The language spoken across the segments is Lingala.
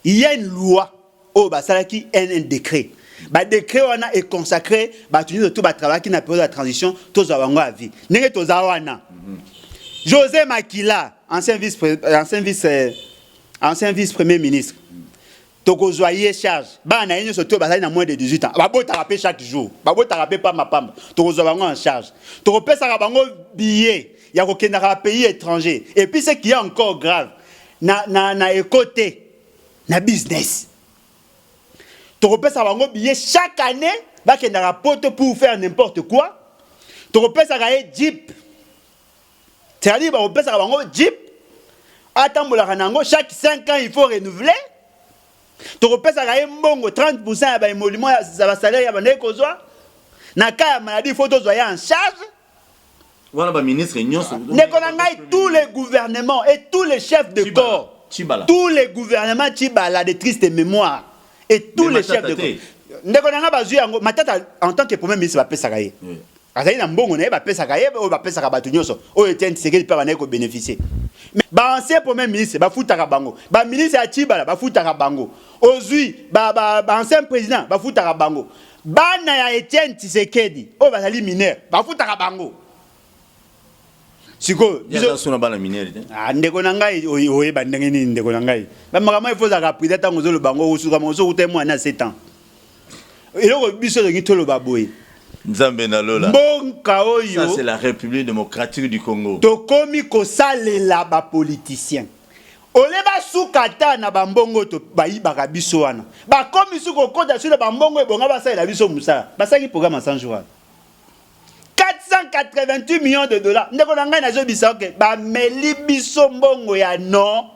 il y a une loi au basalaki un décret. Ba décret wana est consacré ba tuni de tout ba travail qui n'a pas de la transition tous abango à vie. Nenge tozawana. José Makila, ancien vice-premier ministre. Toko zoyer charge. Ba na yenyo surtout basali na moins de 18 ans. Ba bota rapper chaque jour. Ba bota rapper pas ma pamba. Toko zobango en charge. Toko pesa bango billet. Ya ko kenda ka pays étranger. Et puis ce qui est encore grave, na écoté na business. Toko pesa bango billet chaque année, ba kenda ka poto pour faire n'importe quoi. Toko pesa ka Jeep. C'est-à-dire ba pesa bango Jeep. Atambola kanango chaque 5 ans il faut renouveler. Tu repères ça 30% de l'émolument ça va salaire ya bande kozwa na ka maladie faut tozoya en charge. Voilà ba ministre nyonso. Tous les gouvernements et tous les chefs de corps. Tous les gouvernements Tibala de triste mémoire et tous les chefs de corps. Nekonanga bazu yango matata en tant que premier ministre va pesa kaye. Azali na mbongo na ba pesa kaye o ba pesa ka batu nyonso. O etienne sekeli pa bana ko bénéficier. Mais ba ancien premier ministre ba futaka bango. Ba ministre ya Tibala ba futaka bango. Ozui ba ancien président ba futaka bango. Bana ya Etienne Tshisekedi o bazali mineur ba futaka bango. Siko biso sona bana mineur. Ndeko na ngai oye ba ndenge ni ndeko na ngai. Ba makama ifo za ka prida tango zo lo bango usuka mo zo kutemwa na 7 ans. Eloko biso ngi tolo baboye. Nzambe na lola. Ça c'est la République démocratique du Congo. Tokomi ko salela ba politicien. Oleba sukata na bambongo to bayibaka biso wana. Ba komi suko kota sur bambongo ebonga basalela biso musala. Basaki programme en 100 jours. 488 millions de dollars. Ndeko na ngai na zo bisa ke ba meli biso mbongo ya non.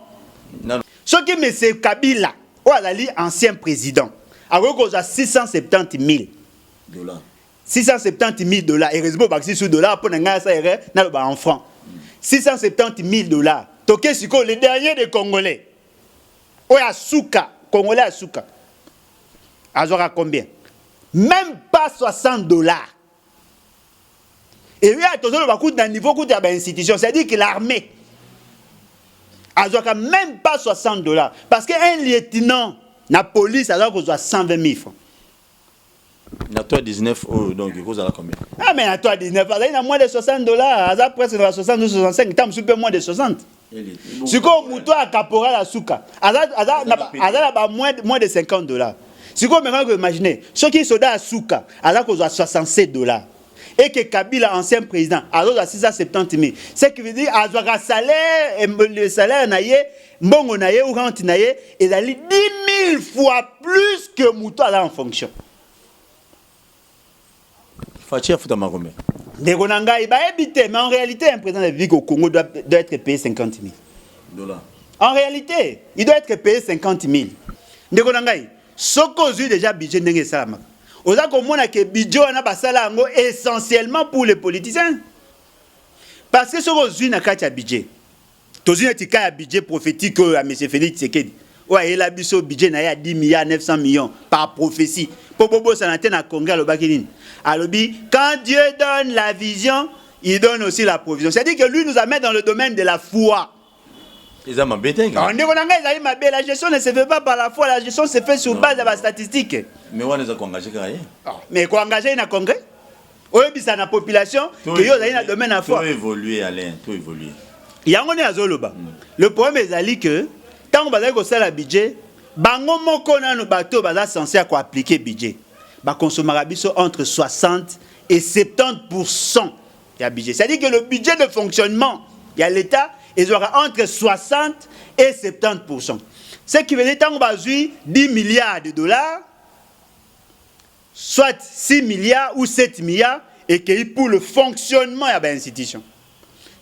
Soki monsieur Kabila, o azali ancien président. Ako za 670 000 dollars. 670 000 dollars. Et réseau baxi sous dollars pour n'engager ça en francs. 670 000 dollars. Toké Siko, le dernier des Congolais. Oya Souka, Congolais à Souka. Azora combien? Même pas 60 dollars. Et oui, attention, on va coûter d'un niveau coûte à l'institution. C'est-à-dire que l'armée. Azora même pas 60 dollars. Parce qu'un lieutenant, la police, alors qu'on doit 120 000 francs. Na toi 19 donc il cause à combien? Ah mais na toi 19, il a moins de 60 dollars, à presque 60 ou 65, tant super moins de 60. Si comme mouton à caporal à souka, à moins de 50 dollars. Si comme maintenant vous imaginez, ceux qui sont à souka, à cause de 67 dollars. Et que Kabila, ancien président, à 670 000. Ce qui veut dire, à un salaire, le salaire naïe, mbongo naïe ou rente naïe, il a 10 000 fois plus que mouton là en fonction. Fatia Foutamagomé. Mais en réalité, un président de la République au Congo doit être payé 50 000 dollars. En réalité, il doit être payé 50 000. Ce qu'on a déjà budget de Salama. On a compris que le budget est essentiellement pour les politiciens. Parce que ce qu'on a un budget. Tous un budget prophétique à M. Félix Tshisekedi. Ouais, il a un budget de 10 milliards 900 millions par prophétie. Pour Bobo Sanatena Congrès le Bakinin. Alors, quand Dieu donne la vision, il donne aussi la provision. C'est-à-dire que lui nous amène dans le domaine de la foi. Les hommes embêtés. La gestion ne se fait pas par la foi, la gestion se fait sur base de la statistique. Mais on les a engagés. Mais quoi engager dans le congrès? Oui, c'est la population que y a dans le domaine de la foi. Tout évoluer, Alain, tout évoluer. Il y a un Zoloba. Le problème est que tant qu'on va faire le budget, bango moko na no bateau baza censé appliquer budget. Ba consommer entre 60 et 70% du budget. C'est-à-dire que le budget de fonctionnement, il y a l'État, il aura entre 60 et 70%. Ce qui veut dire qu'on va 10 milliards de dollars, soit 6 milliards ou 7 milliards, et que pour le fonctionnement de l'institution.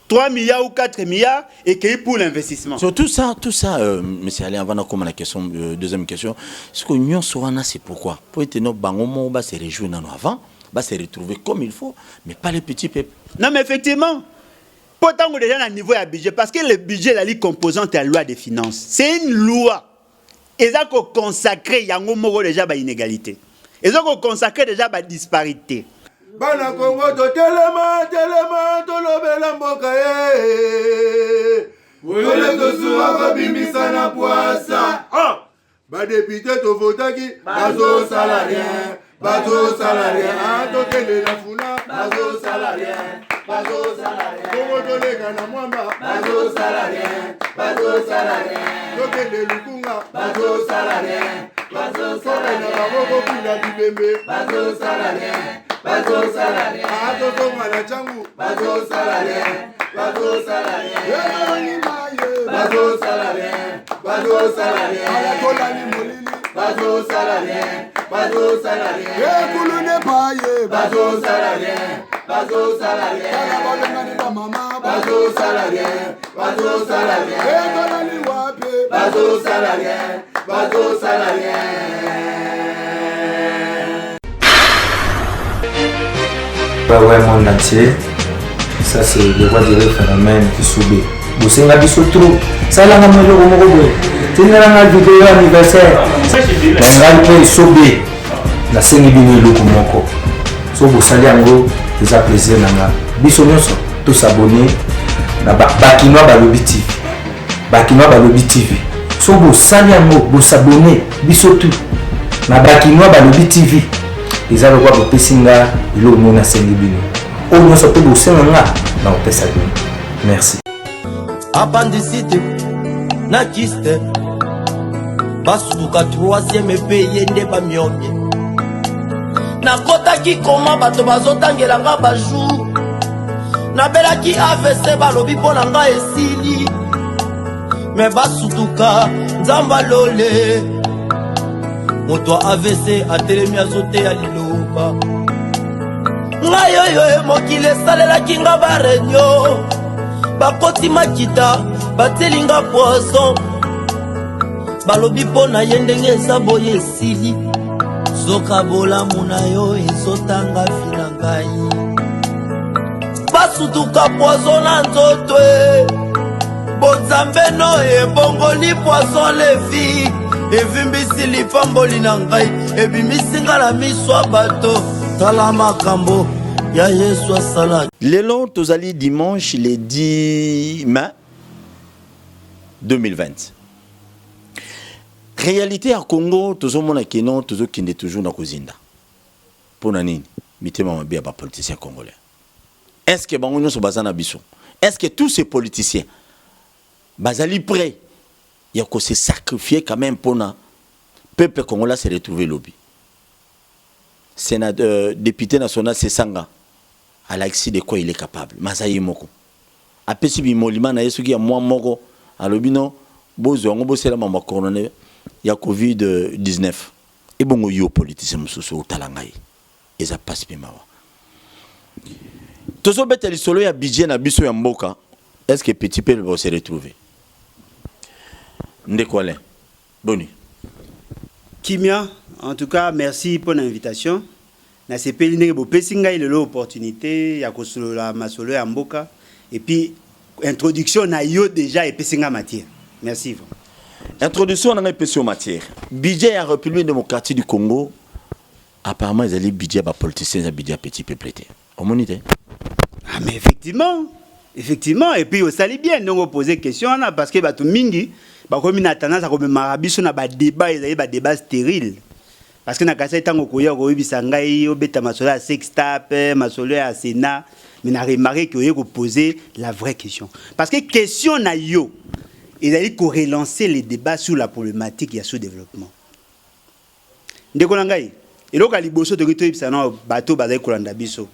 3 milliards ou 4 milliards et qui pour l'investissement. Sur tout ça, monsieur Alain, avant de la question, deuxième question, ce que nous savons, c'est pourquoi? Pour être nos bangomo, va se réjouir avant, va se retrouver comme il faut, mais pas les petits peuples. Non, mais effectivement, pourtant, on est déjà à un niveau de budget, parce que le budget, la composante est la loi des finances. C'est une loi. Et ça qu'on consacre, il y a déjà une inégalité. Et ça qu'on consacre déjà une disparité. Bana Congo to telema to lobela mboka ye. Wole to suwa ko bimbisa na poasa. Ba député to votaki bazo salarien. Bazo salarien. Tokende na funa bazo salarien. Bazo salarien. Kongo tolega na mwamba bazo salarien. Bazo salarien. Tokende lukunga bazo salarien. Bazo salarien. Na baboko kuna bibembe bazo salarien. Bazo salarien. Tonga na changu bazo salarien. Bazo salarien. Bazo salarien. Bazo salarien. Ayatola ni molili. Bazo salarien. Bazo salarien. Kulune paye. Bazo salarien. Bazo salarien. Kala balengani ba mama. Bazo salarien. Bazo salarien. Etola ni wapi. Bazo salarien. Bazo salarien. Ouais, monde entier. Ça, c'est le roi du phénomène qui subit. Vous savez, on a dit ce trou. Ça, là, on a mis le mot. C'est une vidéo anniversaire. On a dit subir. La scène est venue le Komoko. So, vous savez, en gros, c'est un plaisir. Bisous, tous abonnés. Bakinois Balobi TV. Bakinois Balobi TV. So, vous savez, en gros, vous abonnez. Bisous, tout. Bakinois Balobi TV. Les gens voient que Pessinga, il est au Sénébino. Au moins, ça peut vous servir dans le Tessaline. Merci. Appendicite, Nakiste, Basuka, 3e pays, Ndeba Myomye. Nakota ki koma bato bazotangela nga bajou. Nabelaki AVC balobi pona nga esili. Me basutuka, Nzamba lole. Moto AVC atelemi azote ya liloba. Ngayoyo mokile salelaki nga barenyo. Bakoti makita batelinga poisson. Balobi pona ye ndenge eza boye esili. Zoka bolamu na yo ezotanga fina ngai. Basutuka poison na nzoto e. Bonzambe no ebongoli poison levi. Evimbisi lipamboli na ngai. Ebimisinga la miswa bato. Tala makambo ya Yesu asala. Lelo tozali dimanche le 10 mai 2020. Réalité à Congo, tozomona keno tozokinde toujours na kozinda. Pona nini? Mitema mabe ba politiciens congolais. Est-ce que bango nyonso bazana biso? Est-ce que tous ces politiciens bazali prêts ya ko se sacrifier quand même pona peuple congolais se retrouver lobby? Sénateur, député national Sesanga, Alexis de quoi il est capable. Masayi moko. Apesi bi molima na yesu ki ya mwa moko alobino bozo ngo bosela mama corona ya COVID-19. Et bon yo politicien mususu utalangai. Eza passe pe mawa. Tozo beteli solo ya budget na biso ya mboka. Est-ce que petit peuple va se retrouver? Ndekwale. Boni. Kimia, en tout cas, merci pour l'invitation. Na sepeli ndenge bo pesinga ile l'opportunité ya kosolo la masolo ya mboka et puis introduction na yo déjà et pesinga matière. Merci. Introduction na pesinga matière. Budget ya République démocratique du Congo. Apparemment ils allaient budget ba politiciens budget petit peuple. Omonite. Ah mais effectivement et puis au sali bien donc poser question là parce que bato mingi ba komi na tendance à comme marabiso na ba débat ils ba débat stérile. Parce que na kasa etango koya ko yebisa ngai obeta masolo ya sextap masolo ya Sénat mais na remarqué que yo poser la vraie question parce que question na yo ils allaient ko relancer les débats sur la problématique ya sous-développement ndeko na ngai eloko liboso to kito yebisa na bato bazai kolanda biso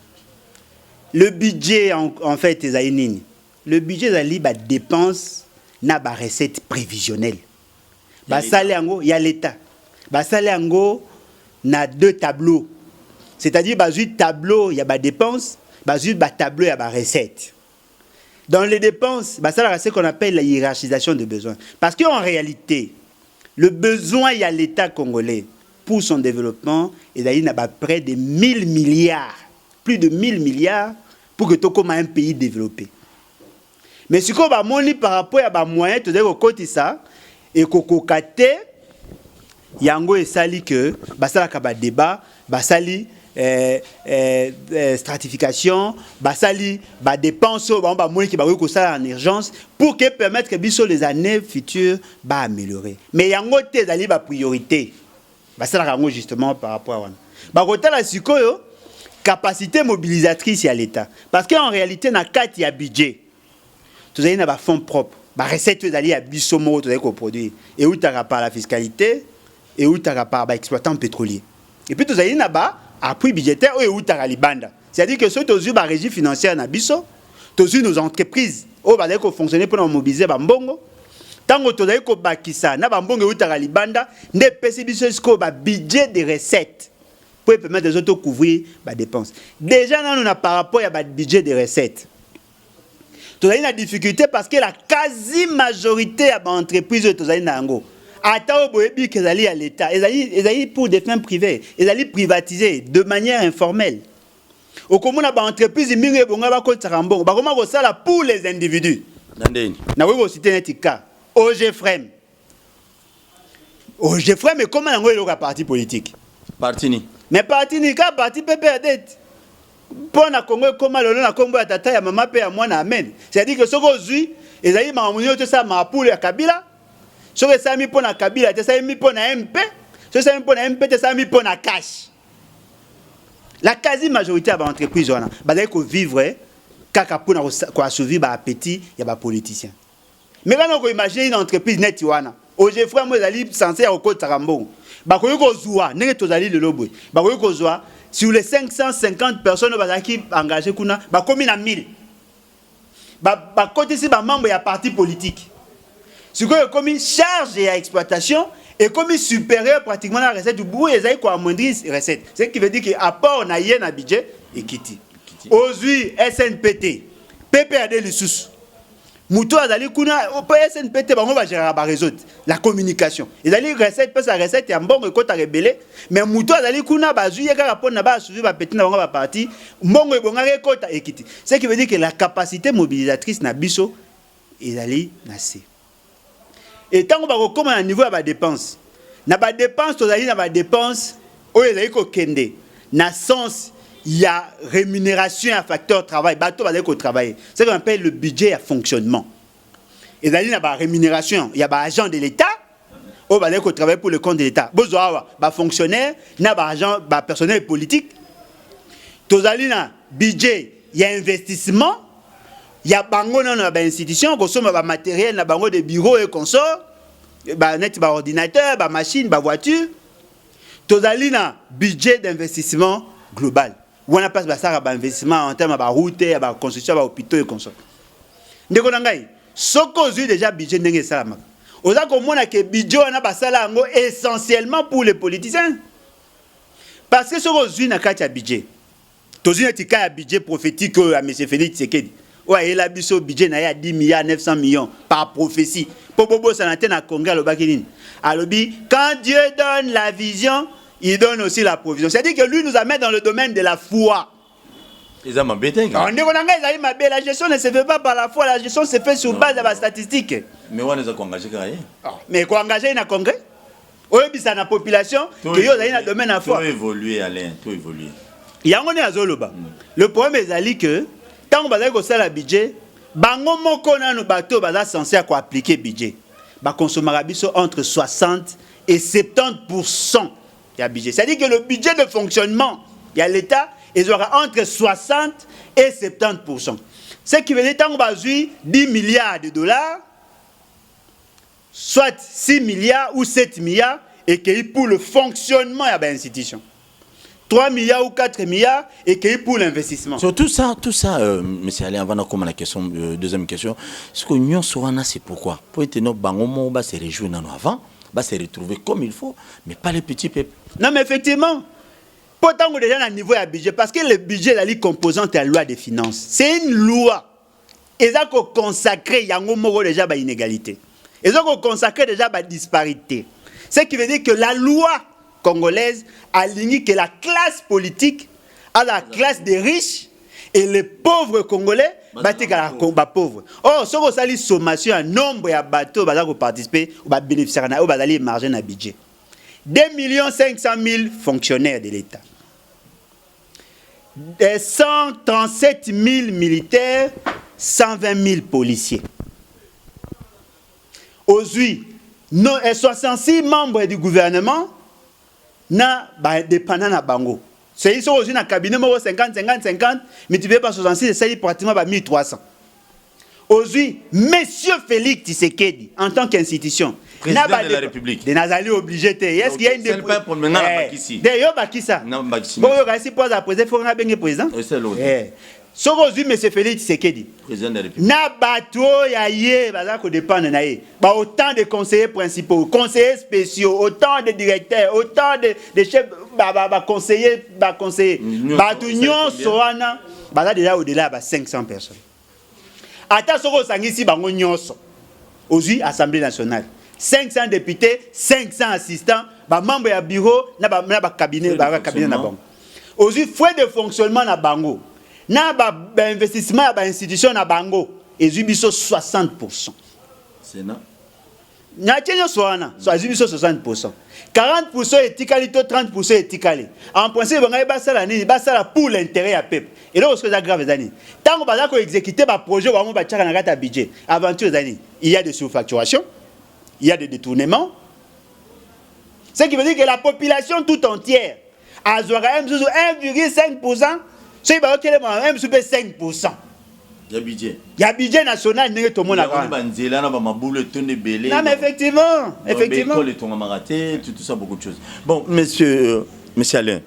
le budget en fait ezali nini le budget ezali ba dépense na ba recette prévisionnelle ba sale yango ya l'état ba sale yango na deux tableaux. C'est-à-dire bah tableau il y a ba dépenses, bah tableau il y a ba recette. Dans les dépenses, bah ça c'est ce qu'on appelle la hiérarchisation de besoins. Parce qu'en réalité, le besoin il y a l'État congolais pour son développement et d'ailleurs il y a près de 1000 milliards, plus de 1000 milliards pour que tu comme un pays développé. Mais ce qu'on va montrer par rapport à ba moyens, tu dois côté ça et kokokate yango esali que basala ka ba débat basali stratification, basali, dépenses, qui va en urgence pour que permettre que les années futures va améliorer. Mais il y a une priorité. Ça justement par rapport à la capacité mobilisatrice à l'État. Parce qu'en réalité, dans le cadre il y a budget. Tout ça, il y a des fonds propres. Les recettes, il y a des produits. Et où tu as par la fiscalité, et où tu as par l'exploitant pétrolier. Et puis, tout ça, il y a des appui budgétaire, et où tu as les bandes. C'est-à-dire que ceux qui ont la régie financière, tu as nos entreprises, qui ont fonctionné pour mobiliser les bongo. Tant que tu as bakisa, na bambongo où tu as les bandes, ne pas budget de recettes. Pour permettre aux autres de couvrir les dépenses. Déjà, nous avons par rapport à budget de recettes. Nous avons une difficulté parce que la quasi-majorité des entreprises de Tozaïnango, attends qu'ils allaient à l'État, ils allaient pour des fins privées, ils allaient privatiser de manière informelle. Au commun, les entreprises, ils ont pour les individus. Nous avons cité un cas. OGFREM. OGFREM, mais comment on a le parti politique? Parti. Mais parti ni ka parti PPRD. Pour na Congo comment le na Congo tata ya mama pe ya mwana amen. C'est-à-dire que soko zui ezali mamunyo to sa mapule ya Kabila. Soko sa mi pona Kabila, te sa mi pona MP. Soko sa mi pona MP, te sa mi pona cash. La quasi majorité des entreprises wana bazali ko vivre kaka pona ko assouvir ba appétit ya ba politiciens. Mais quand on imagine une entreprise net wana, OGFREM moi ezali censé ya ko Tarambo. Sur les 550 personnes qui sont engagées, comme 1000. Côté si membre de parti politique. Sur comme charge et exploitation et comme supérieur pratiquement à la recette du bout, ils ont amoindri la recette. Ce qui veut dire qu'à part on a un budget et quitte. Aujourd'hui, SNPT, PPRD le sous. Mouto azali kuna SNPT bango ba gérer ba réseau la communication. Ils allaient recette parce que recette ya mbongo ko ta rebelle mais mouto azali kuna ba zuye ka rapport na ba suivi ba petit na bango ba parti mbongo e bonga ko ta ekiti. Ce qui veut dire que la capacité mobilisatrice na biso ezali nasé. Et tant qu'on va recommander à niveau à ba dépense. Na ba dépense tozali na ba dépense o ezali ko kende na sens il y a rémunération à facteur travail. Bateau va dire travailler. C'est ce qu'on appelle le budget à fonctionnement. Et là, il y a rémunération. Il y a des agents de l'État. On va dire qu'on travaille pour le compte de l'État. Il y a des fonctionnaires, il y a des agents, des personnels politiques. Tout ça, il y a budget, il y a investissement. Il y a des institutions, des matériels, des bureaux et consorts. Des ordinateurs, des machines, des voitures. Tout ça, il y a budget d'investissement global. On a pas de investissement en termes de route, de construction, d'hôpitaux et comme ça. Ndeko nangai, soko zui déjà budget ndenge salama. Oza ko mona ke budget wana basala ngo essentiellement pour les politiciens. Parce que soko zui na kati ya budget. Tozi na tika ya budget prophétique à M. Félix Tshisekedi. Ouais, il a biso budget na ya 10 milliards 900 millions par prophétie. Pour bobo sanate na congrès lo bakinini. Alobi, quand Dieu donne la vision, il donne aussi la provision. C'est-à-dire que lui nous amène dans le domaine de la foi. La gestion ne se fait pas par la foi, la gestion se fait sur base de la statistique. Mais on les a engagés. Mais quoi engager dans le congrès? Oui, puis ça la population, que yo dans le domaine de la foi. Tout évoluer, Alain, tout évoluer. Il y a un azoloba. Le problème est que tant qu'on va dire que c'est le budget, bango moko na no bateau baza censé appliquer budget. Ba consommer biso entre 60 et 70%. C'est-à-dire que le budget de fonctionnement, il y a l'État, ils auront entre 60 et 70%. Ce qui veut dire que tant 10 milliards de dollars, soit 6 milliards ou 7 milliards, et que pour le fonctionnement de l'institution. 3 milliards ou 4 milliards, et que pour l'investissement. Sur tout ça, M. Alain, avant de la question, deuxième question, ce que l'Union Sorana, c'est pourquoi? Pour être nos bangomo, se réjouir avant. Va se retrouver comme il faut, mais pas les petits peuples. Non, mais effectivement, pourtant, on est déjà à un niveau de budget, parce que le budget est la composante de la loi des finances. C'est une loi. Ils ont consacré, il y a déjà une inégalité. Ils ont consacré déjà une disparité. Ce qui veut dire que la loi congolaise aligne que la classe politique à la classe des riches et les pauvres congolais battent à la pauvre. Oh, ce qu'on s'allie sommation un nombre de bateaux qui participer ou bénéficier de marger dans le budget. 2 500 000 fonctionnaires de l'État. 137 000 militaires, 120 000 policiers. Aujourd'hui, 66 membres du gouvernement na dépendant na bango. C'est ici aujourd'hui dans le cabinet 50, multiplié par 66, c'est pratiquement 1300. Aujourd'hui, Monsieur Félix Tshisekedi, en tant qu'institution, président de la République, de Nazali obligé. Est-ce qu'il y a une décision pour maintenant la Bakissi? D'ailleurs, Bakissa. Non, Bakissi. Bon, il pose à président, il faut que président. C'est l'autre. So aujourd'hui, Monsieur Félix Tshisekedi, président de la République, na bateau yaye, bazako dépendre na ye. Ba autant de conseillers principaux, conseillers spéciaux, autant de directeurs, autant de chefs, conseillers, conseillers. Bato nyonso wana, baza déjà au-delà de 500 personnes. Ata soko sangisi bango nyonso. Aujourd'hui, Assemblée nationale, 500 députés, 500 assistants, ba membres ya bureau, na ba cabinet, cabinet na bango. Aujourd'hui, frais de fonctionnement na bango. Na investissement à institution na bango et biso 60%. C'est na. Na tchenyo soana, so biso 60%. 40% étikali to 30% étikali. En principe bangai basala nini, basala pour l'intérêt à peuple. Et là ce que ça grave zani. Tant baza ko exécuter ba projet ba mo ba tchaka na kata budget. Aventure zani, il y a des surfacturations, il y a des détournements. Ce qui veut dire que la population tout entière a 1,5%. C'est pas qu'il même sur 5%. Il y a budget. Il y a budget national n'est tout le monde là. Non mais effectivement, effectivement. Tout ça beaucoup de choses. Bon, monsieur Alain.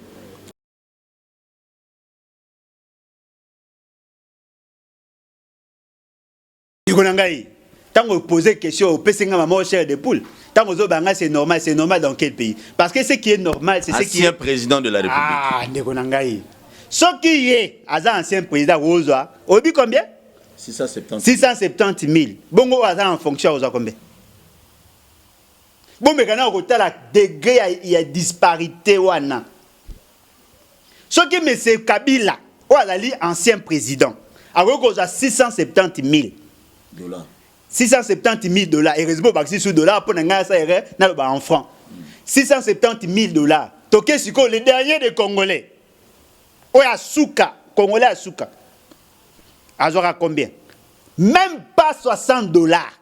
Tant que vous posez question au PCNG maman cher de poule. Tant que vous avez c'est normal dans quel pays? Parce que ce qui est normal, c'est ce qui est président de la République. Ah, Ndekonangaï. Ce qui est, ancien président Rosa, obi combien? 670 000. Bongo en fonction aux combien? Bon, mais quand on a la degré, il y a disparité. Ce qui est M. Kabila, ancien président, a 670 000 dollars. 670 000 dollars. Et réseau baxi sous dollars pour en francs. 670 000 dollars. Toké Siko, le dernier des Congolais. Oya Souka, Congolais à Souka. Azora combien? Même pas 60 dollars.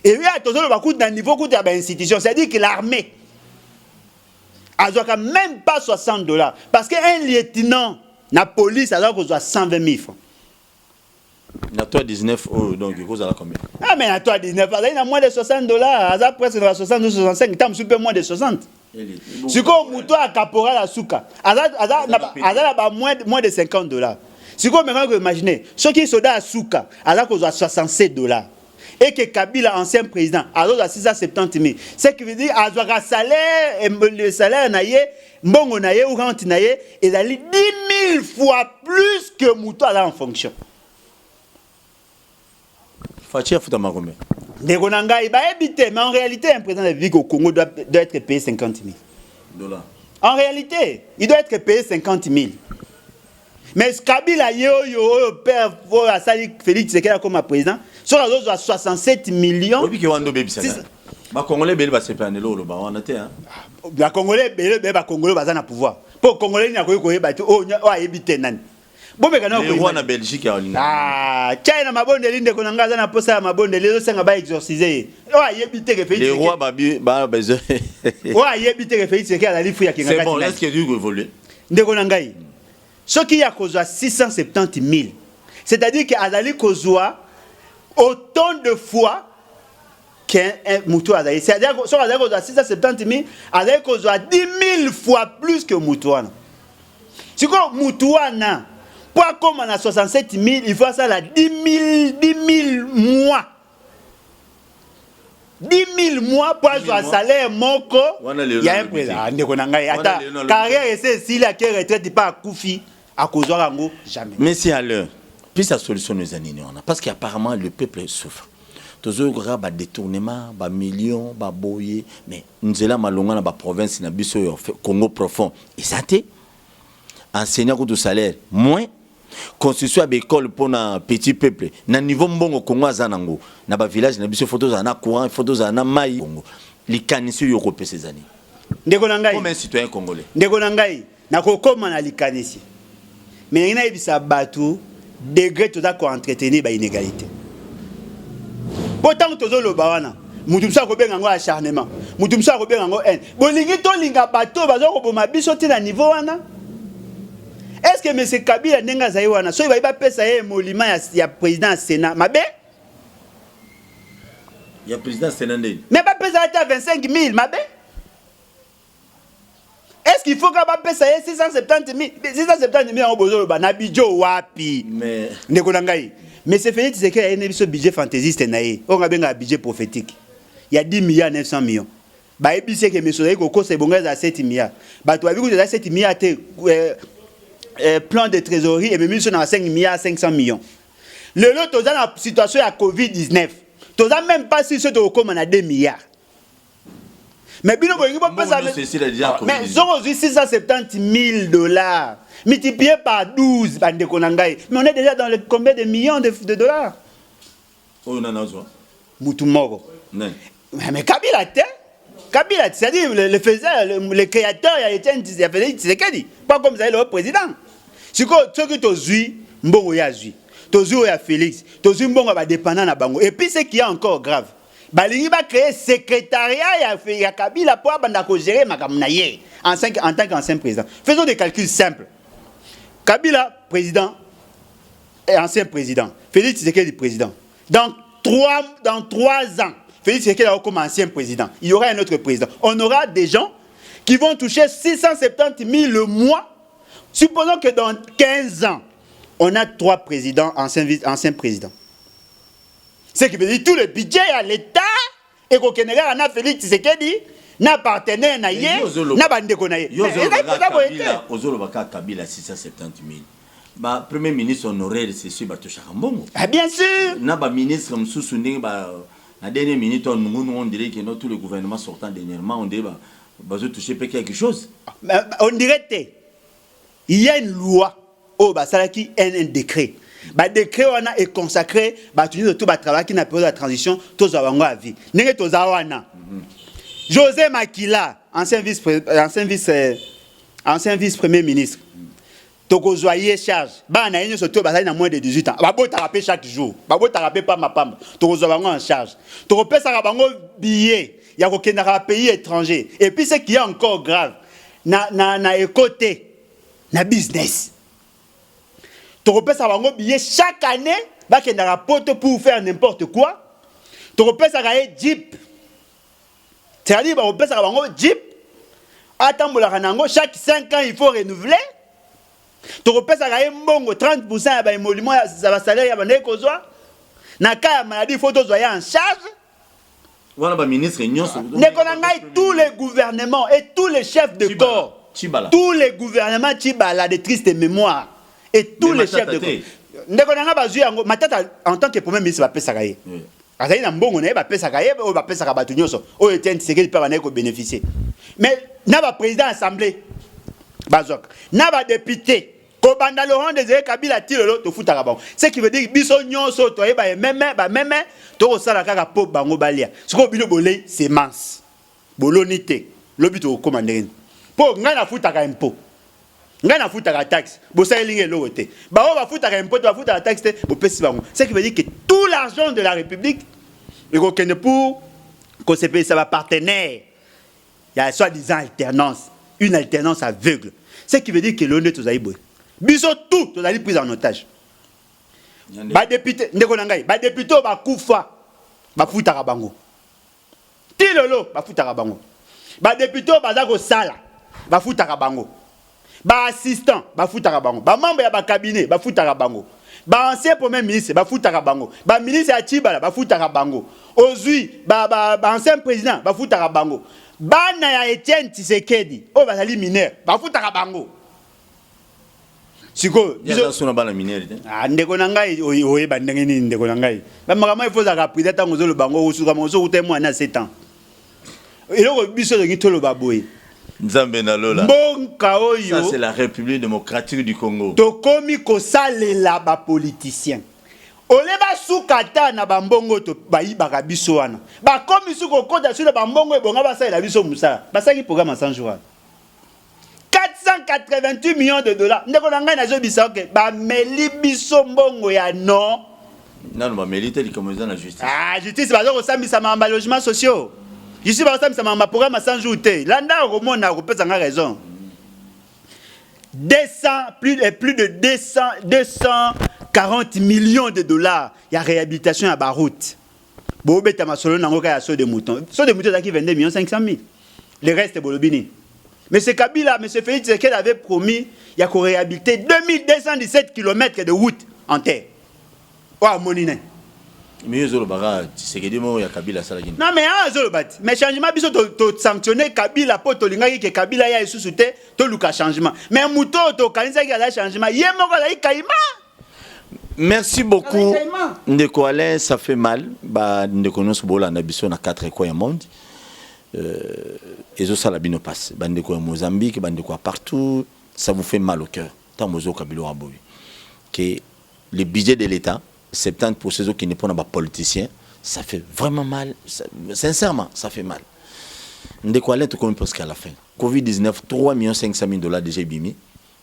Et oui, attention, le coût d'un niveau coûte à l'institution. C'est-à-dire que l'armée, Azora même pas 60 dollars. Parce qu'un lieutenant, la police, alors qu'on soit 120 000 francs. Il y a toi 19 euros, donc il cause à combien? Ah, mais il y a toi 19, il y a moins de 60 dollars. Azora presque 60 ou 65, il y a moins de 60. Si on mouton à caporal à Souka, Azala moins de 50 dollars. Si on maintenant imaginez, ceux qui sont à Souka, Azala qu'on a 67 dollars. Et que Kabila, ancien président, Azala 670 000. Ce qui veut dire, Azala salaire, le salaire naïe, mbongo naïe ou rente naïe, et d'aller 10 000 fois plus que mouton en fonction. Fatia Foutama combien? Mais en réalité, un président de la République au Congo doit être payé 50 000 dollars. En réalité, il doit être payé 50 000. Mais Kabila, père, Félix Tshisekedi comme président, sur la dose à 67 millions. Oui, les Congolais, les Congolais, ils ont pouvoir. Pour les Congolais, ils ont les rois en Belgique. Ah, China mabonde linde konanga za na posa ya mabonde lezo senga ba exorciser. Wa yebite ke Félix. Les rois ba besoin. Wa yebite ke Félix ke ala lifu ya kinga. C'est bon, est-ce que tu évoluer? Ndeko ngai. Ce qui a causé 670 000. C'est-à-dire que azali kozwa autant de fois qu'un moutou azali. C'est-à-dire que sur azali kozwa 670 000, azali kozwa 10 000 fois plus que moutouana. Si quoi moutouana pour comme on a 67 000, il faut ça là 10 000 mois. 10 000 mois pour avoir un salaire moko. Il y a un président. Carrière et c'est si la retraite pas à Koufi, à cause de l'ango, jamais. Mais c'est à l'heure. Puis sa solution nous a parce qu'apparemment le peuple souffre. Toujours il y a des détournements, des millions, des boyés. Mais nous avons malonga dans la province, dans le Congo profond. Et ça t'est enseignant de salaire moins. Constitution à l'école pour un petit peuple. Na niveau mbongo Congo azanango. Na ba village na biso photos ana courant, photos ana mai. Les canisseux yoko pe ces années. ndeko na ngai comme un citoyen congolais. ndeko na ngai nakokoma na likanisi mais ngina yebisa bato degré toza ko entretenir ba inégalité pourtant tozoloba wana mutu musa kobenga ngo acharnement mutu musa kobenga ngo haine bolingi tolinga bato bazokoboma biso te na niveau wana. Est-ce que M. Kabila ndenga zayi wana so iba pesa ye molima ya président Sénat mabe? Il y a président Sénat ndeni. Mais ba pesa à 25 000 mabe? Est-ce qu'il faut que ba pesa ye 670 000 en bozolo ba na bidjo wapi? Mais ndeko na ngai. Mais c'est Félix Tshisekedi a un budget fantaisiste na ye. On a bien un budget prophétique. Il y a 10 milliards 900 millions. Ba ebise ke meso ko ko se bonga za 7 milliards. Ba to abi ko za 7 milliards te plan de trésorerie et même sur 5 milliards 500 millions. Le lot dans la situation à Covid-19. Tu n'as même pas si ce comme on a 2 milliards. Mais bien mais aujourd'hui 670 000 $. Multiplié par 12, mais on est déjà dans le combien de millions de dollars? Oh, non, non, non. Moutoumoro. Non. Mais Kabila, c'est-à-dire le créateur, il a été Tshisekedi. Pas comme ça, le président. C'est que ce que tu as vu, Mbongo ya vu. Tu as vu Félix. Tu as vu Mbongo va dépendant na bango. Et puis ce qui est encore grave, Balingi va créer secrétariat ya Kabila pour gérer Makamnaye en tant qu'ancien président. Faisons des calculs simples. Kabila, président, et ancien président. Félix Tshisekedi, président. Dans 3 ans, Félix Tshisekedi comme ancien président. Il y aura un autre président. On aura des gens qui vont toucher 670 000 le mois. Supposons que dans 15 ans, on a 3 présidents, anciens présidents. Ce qui veut dire tout le budget à l'État et qu'au Kenya, on a Félix Tshisekedi, n'a partenaire, n'a yé, n'a bandeko na yé. Kabila 670 000. Bah, Premier ministre honoraire, c'est sûr, Batoucha Mbongo. Ah, bien sûr. N'a pas ministre comme Soussouné, la dernière minute, on dirait que tout le gouvernement sortant dernièrement, on dirait que toucher quelque chose. On dirait que il y a une loi, qui est un décret. Le décret est consacré à tout le travail qui n'a pas de la transition, tous avons à vie. José Makila, ancien vice-premier ministre. Tokozoye charge. Ba na yenyo soto ba na moins de 18 ans. Ba bota rapé chaque jour. Ba bota rapé pas ma pamba. Tokozobango en charge. Tokopesa ka bango billet ya kokenda ka pays étranger. Et puis ce qui est encore grave, na écoté na business. Tokopesa bango billet chaque année ba kenda ka poto pour faire n'importe quoi. Tokopesa ka jeep. C'est-à-dire ba kopesa ka bango jeep. Atambola kanango chaque 5 ans il faut renouveler. Tu repères ça 30% de l'émolument de la salaire de l'Ekozwa. Dans le cas de maladie, il faut que tu sois en charge. Voilà, ministre, tous les gouvernements et tous les chefs de corps, tous les gouvernements Tibala de triste mémoire et tous les chefs de corps. En tant que premier ministre, il va payer. Il va bénéficier. Mais il y a un président de l'Assemblée. N'a député kobanda Laurent Désiré Kabila tilolo to futaka bango ce qui veut dire biso nyonso to yeba même to sala kaka po bango balia siko bino bolé semence bolonité lobito commander po ngana futaka impôt ngana futaka taxe bo salinge lote ba o ba futaka impôt ba futaka taxe bo pesi bango ce qui veut dire que tout l'argent de la République et qu'on pour qu'on se paye ça va partenaire il y a soi-disant alternance, une alternance aveugle. Ce qui veut dire que l'on est tous aïboués. Biso tout, tous allés pris en otage. Ba député, ndekonangai, ba député ba koufa, ba futaka bango. Tilolo, ba futaka bango. Ba député ba zako sala, ba futaka bango. Ba assistant, ba futaka bango. Ba membre ya ba cabinet, ba futaka bango. Ba ancien premier ministre, ba futaka bango. Ba ministre ya Tibala, ba futaka bango. Ozui, ba ancien président, ba futaka bango. Bana ya Etienne Tshisekedi o bazali mineur bafutaka bango siko biso sona bana mineur ndeko na ngai oye bandenge nini ndeko na ngai ba makama il faut za kapida tango zo le bango usuka mo zo kutemwa na 7 ans eloko biso ngi tolo baboye nzambe na lola bonka oyo ça c'est la République démocratique du Congo to komi ko salela ba politicien oleba sukata na bambongo to bayibaka biso wana bakomi suko kota sur bambongo ebonga basalela biso musala basaki programme 100 jours 488 millions de dollars ndeko na ngai nazobisa ke bameli biso mbongo ya non non bameli te likambo eza na justice justice bazo kosambisa ma logements sociaux justice bazo kosambisa ma programme 100 jours te landa komona kopesa nga raison 200 plus de 240 millions de dollars il y a réhabilitation à Baroute bobeta masolo nango ka so de mouton qui 22 millions 500 000 le reste bolobini mais c'est Kabila mais c'est Félix Tshisekedi avait promis il y a qu'on réhabiliter 2217 km de route en terre wa monine mais zolo baga Tshisekedi mo ya Kabila sala gini non mais zolo bat mais changement biso to sanctionner Kabila po to lingaki ke Kabila ya isusu te to luka changement mais muto to kanisa ki ala changement yemoko la ikaima. Merci beaucoup Ndeko Alain, ça fait mal ba ndeko no sobola na biso na 4 coins du monde et ça la bino passe bandeko ya Mozambique bandeko partout ça vous fait mal au cœur tant mozo Kabila Raboui que le budget de l'État 70 pour ceux qui ne sont pas politiciens, ça fait vraiment mal. Sincèrement, ça fait mal. Ndeko Alain, tout comme presque à la fin. Covid-19, 3 500 000 $, déjà bimi.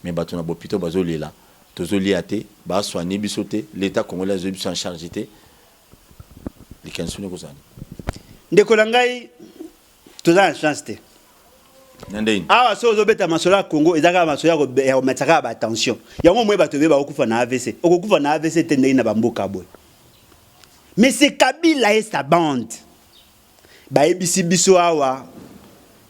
Mais bah, tu n'as pas plutôt basé là. Tu as liaté, bah, soit nébisoté, l'État congolais a en charge. Les 15 sous les Ndeko Langai, tu as une chance. Ah, so zobeta masola Congo ezaka masola ko metaka ba attention. Yango mwe bato be ba okufa na AVC. Okufa na AVC tende na bamboka boy. Mais c'est Kabila et sa bande. Ba ebisi biso awa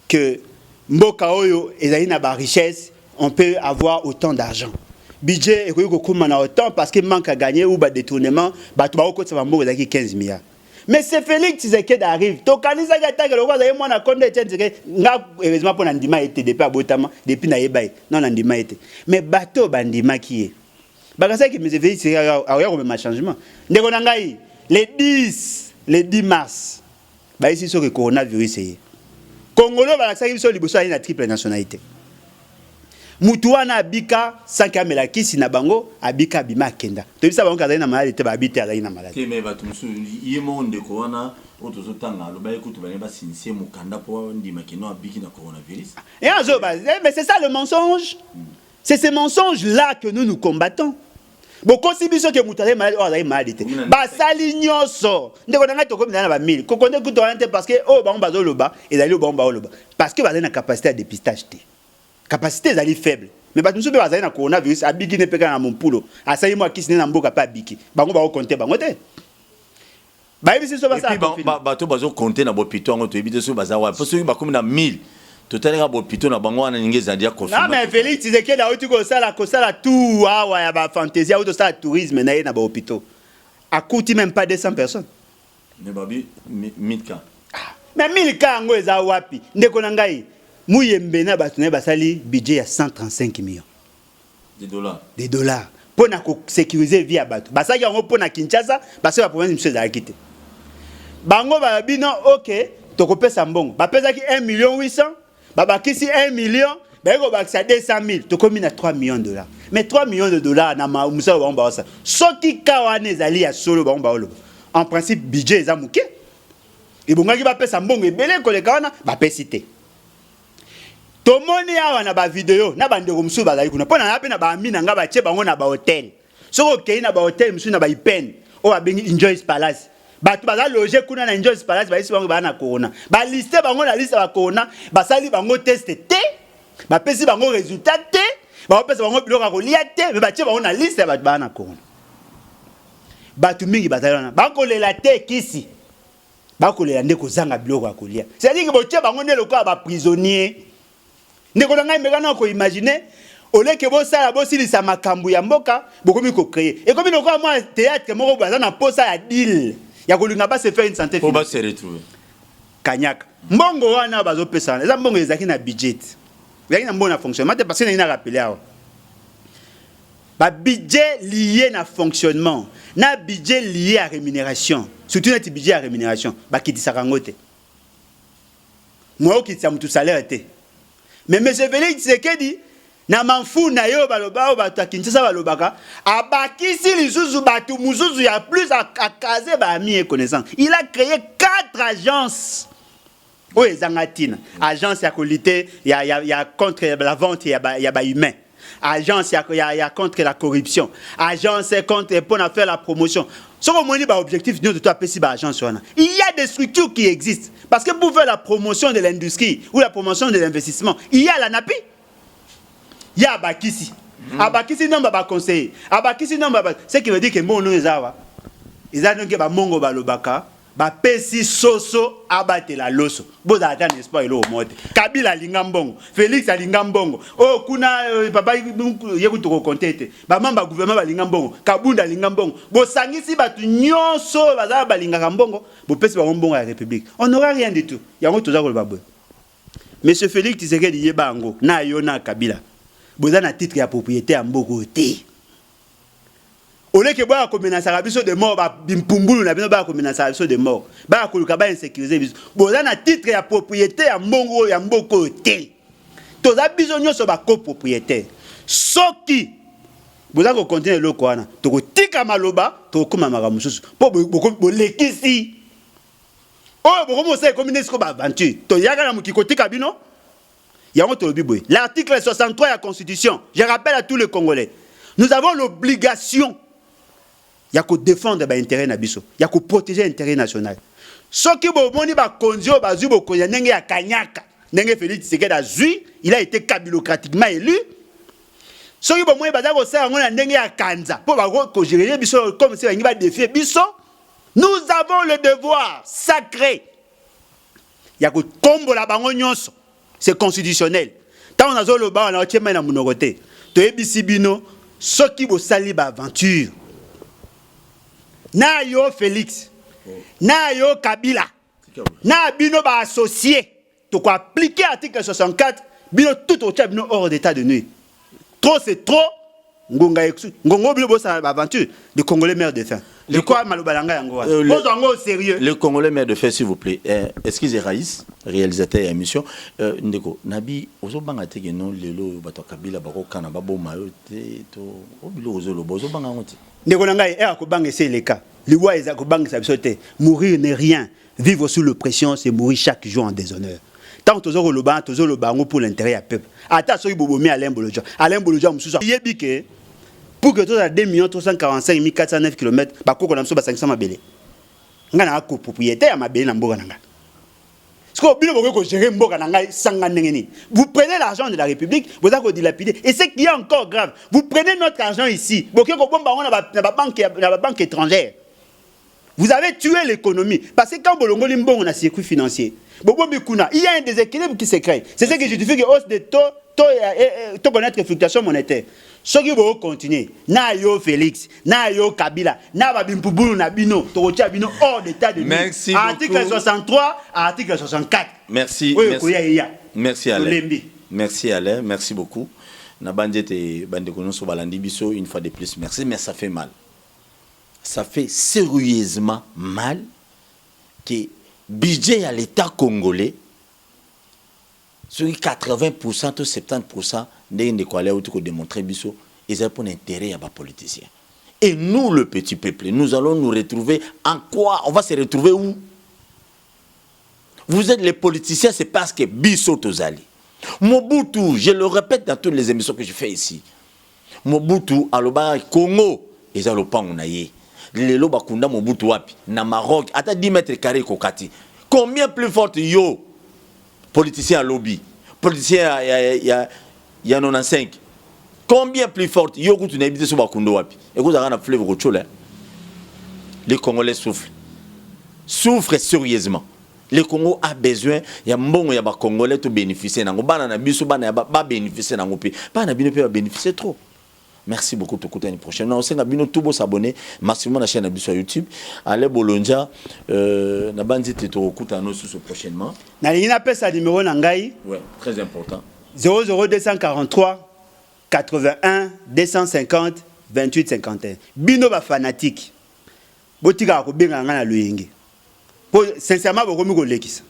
que mboka oyo ezali na ba richesse, on peut avoir autant d'argent. Budget ekoyi ko kuma na autant parce qu'il manque à gagner ou ba détournement, ba to ba okotsa bamboka ezaki 15 milliards. Mais c'est Félix Tshisekedi arrive. To kanisa gata ke lokwa zaye mwana konde tenzeke nga heureusement pour ndima été depuis abotama depuis na yebai. Non ndima été. Mais bateau bandima qui est. Bakasa ki monsieur Félix Tshisekedi a eu un changement. Ndeko na ngai le 10 mars. Ba ici sur le coronavirus est. Congolo ba sa biso liboso na triple nationalité. Mutuana abika sankamela kisi na bango abika bima kenda. To bisa bango kazali na malade te ba habite azali na malade. Mais ba tumsu yemo ndeko wana otozo tanga lo ba ekutu ba ne ba sinise mukanda po ndima kino abiki na coronavirus. Et un jour mais c'est ça le mensonge. C'est ces mensonges là que nous combattons. Boko si biso ke mutale malade o azali malade te. Ba sali nyoso. Ndeko na ngai to komi na ba 1000. Kokonde kuto ante parce que oh bango bazo loba ezali o bango ba loba. Parce que bazali na capacité à dépistage te. Capacité est faible. Mais bah, nous sommes pas dans coronavirus, abiki ne peut pas mon poulo. À ça, moi qui n'est pas pas abiki. Bah, on va compter, bah, on est. Bah, ici, ça va ça. Bah, tu vas compter dans le piton, on te évite ce bazar. Parce que, bah, comme dans 1000, tout à l'heure, piton, na bango, on a n'ingé zadia confirmé. Non, mais Félix, tu sais qu'il y a autre chose, ça, la tout, ah, ouais, bah, fantaisie, autre ça, tourisme, n'a pas hôpital. À coûter même pas 200 personnes. Mais, bah, 1000 cas. Mais 1000 cas, on est à wapi. Ndekonangai. Mouyembena batune basali budget à 135 millions des dollars pour na sécuriser vie à bato basaki yango pour na Kinshasa parce que la province monsieur zakite bango ba bino OK to kopesa mbongo ba pesaki 1 million 800 ba bakisi 1 million ba ko bakisa 200 000 to komi na 3 millions de dollars mais 3 millions de dollars na musala bango ba ça soki kawane ezali ya solo bango ba oloba en principe budget eza muke et bongaki ba pesa mbongo ebele koleka wana ba pesite. Tomoni awa na ba vidéo na ba ndeko musu bazali kuna pona na pe na ba amina nga ba che bango na ba hotel soko kei na ba hotel musu na ba ipen o ba bengi Enjoy's Palace ba tu bazali loger kuna na Enjoy's Palace ba isi bango ba na corona ba liste bango na liste ba corona ba sali bango test te ba pesi bango résultat te ba pesi bango biloko ko lia te mais ba che bango na liste ba na corona ba tu mingi bazali na ba ko lela te kisi ba ko lela ndeko zanga biloko ko lia c'est à dire que bo che bango ne lokwa ba prisonnier. Ndeko na ngai mekana ko imaginer ole ke bo sala bo silisa makambu ya mboka bokomi ko créer et comme noko moi théâtre moko baza na posa ya deal ya kolinga ba se faire une santé pour ba se retrouver kanyaka mbongo wana bazo pesa eza mbongo ezaki na budget ezaki na mbongo na fonctionnement parce que na rappeler awa ba budget lié na fonctionnement na budget lié à rémunération surtout na budget à rémunération ba kitisaka ngote moi okitisa mutu salaire te. Mais M. Félix Tshisekedi, na manfu na yo baloba bato Kinshasa balobaka abakisi lisusu bato muzuzu ya plus à caser ba ami et connaissance. Il a créé 4 agences. Oui, Zangatina. Agence ya qualité, ya contre la vente, ya ba humain. Agence ya contre la corruption. Agence contre pour faire la promotion. Ce qu'on dit ba objectif de toi PC ba agence. Il y a des structures qui existent parce que pour faire la promotion de l'industrie ou la promotion de l'investissement, il y a la NAPI. Il y a Abakisi. Abakisi non ba conseiller. Abakisi non ba ce qui veut dire que bon nous ezawa. Ils a donc ba mongo ba lobaka. Ba pesi soso abate la loso boza ata n'espoir elo mote Kabila lingambongo Félix alingambongo oh kuna papa yeku to kontete ba mamba gouvernement ba lingambongo Kabunda lingambongo bo sangisi batu nyonso baza balingaka mbongo bo pesi ba mbongo ya république on n'aura rien du tout yango toza ko babwe monsieur Félix Tshisekedi yebango na yo na Kabila boza na titre ya propriété ya mboko te. Ole ke ba ko menacer biso de mort ba bimpumbulu na bino ba ko menacer biso de mort ba ko luka ba insécuriser biso boza na titre ya propriété ya mbongo ya mboko te toza biso nyoso ba copropriétaire soki boza ko continuer loko wana to ko tika maloba to ko mama mususu po bo lekisi oh bo mo se commune ko ba aventure to yaka na mukiko tika bino yango to biboy l'article 63 de la constitution. Je rappelle à tous les Congolais, nous avons l'obligation ya ko défendre ba intérêt na biso ya ko protéger intérêt national soki bo moni ba konzio ba zu bo konya ndenge ya kanyaka ndenge Félix Tshisekedi azui il a été kabilocratiquement élu soki bo moni ba za ko sala ngona ndenge ya kanza po ba ko gérer biso comme si ba ngi ba défier biso. Nous avons le devoir sacré ya ko kombola bango nyonso, c'est constitutionnel tant on a zo lo ba na otiema na munokote to ebisi bino soki bo sali ba aventure na yo Félix, na yo Kabila, na bino ba associé, to ko appliquer article 64, bino tout au bino hors d'état de nuit. Trop c'est trop, ngonga exu, ngongo bino bo sa aventure, les Congolais meurent de faim. Je crois malobalanga yango. Au sérieux. Le Congolais meurt de faim s'il vous plaît. Excusez Raïs, réalisateur et émission. Ndeko, nabi ozobanga te que non lelo bato Kabila bako kana babo mayo te to obilo ozolo bozobanga ngoti. Ndeko nanga ko banga c'est le cas. Liwa eza ko banga sa bisote. Mourir n'est rien. Vivre sous l'oppression c'est mourir chaque jour en déshonneur. Tant tozolo loba ngo pour l'intérêt du peuple. Ata soki bobomi Alain Bolodja. Alain Bolodja mususu yebike pour que tous à 2 345 409 km ba koko na mso ba 500 mabele. Ngana ko propriétaire ya mabele na mboka nanga. Vous prenez l'argent de la République, vous avez dilapidé. Et ce qui est encore grave, vous prenez notre argent ici, vous avez la banque étrangère. Vous avez tué l'économie. Parce que quand Bolongo Limbo, on a circuit financier, il y a un déséquilibre qui se crée. C'est ce qui justifie que hausse des taux, connaître fluctuation monétaire. Ce qui va continuer, na yo Félix, na yo Kabila, na babimpubulu na bino, torotia bino hors d'état de nuit. Merci article beaucoup. 63, article 64. Merci. Oui, merci. Merci Alain. Merci Alain, merci beaucoup. Na bandete bande kono so balandi biso une fois de plus. Merci, mais ça fait mal. Ça fait sérieusement mal que budget à l'État congolais sur 80% ou 70% de quoi aller autour démontrer biso ils ont pour intérêt à bas politiciens. Et nous le petit peuple, nous allons nous retrouver en quoi? On va se retrouver où? Vous êtes les politiciens, c'est parce que biso tozali. Mobutu, je le répète dans toutes les émissions que je fais ici. Mobutu aloba Congo, ils ont pas onaye. Les loba kunda Mobutu wapi na Maroc, ata 10 mètres carrés kokati. Combien plus fort yo politicien à lobby, politicien il y a 95. Combien plus fort yo kutu na habité sur bakundo wapi. Et vous avez un fleuve rochole. Les Congolais souffrent. Souffrent sérieusement. Le Congo a besoin ya mbongo ya ba Congolais to bénéficier nango bana na biso bana ya ba bénéficier nango pe. Bana bino pe ba bénéficier trop. Merci beaucoup de l'écouter l'année prochaine. On sait que tout beau s'abonner massivement à la chaîne sur YouTube. Allez Bolonja, na bandi te écouter nous sur prochainement. Na lina pesa numéro nangai. Ouais, très important. 00243 81 250 28 51. Bino ba fanatique. Botika ko benga ngana loyenge. Sincèrement bokomi ko lekisa.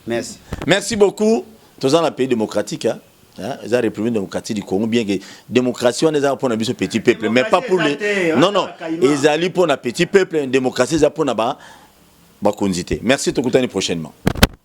Merci. Merci beaucoup. Tous dans le pays démocratique hein. la République démocratique du Congo, bien que la démocratie, on est pour un petit peuple, mais pas pour les... Non, non, ils allaient pour un petit peuple, une démocratie, c'est pour un... Merci, tout le temps, prochainement.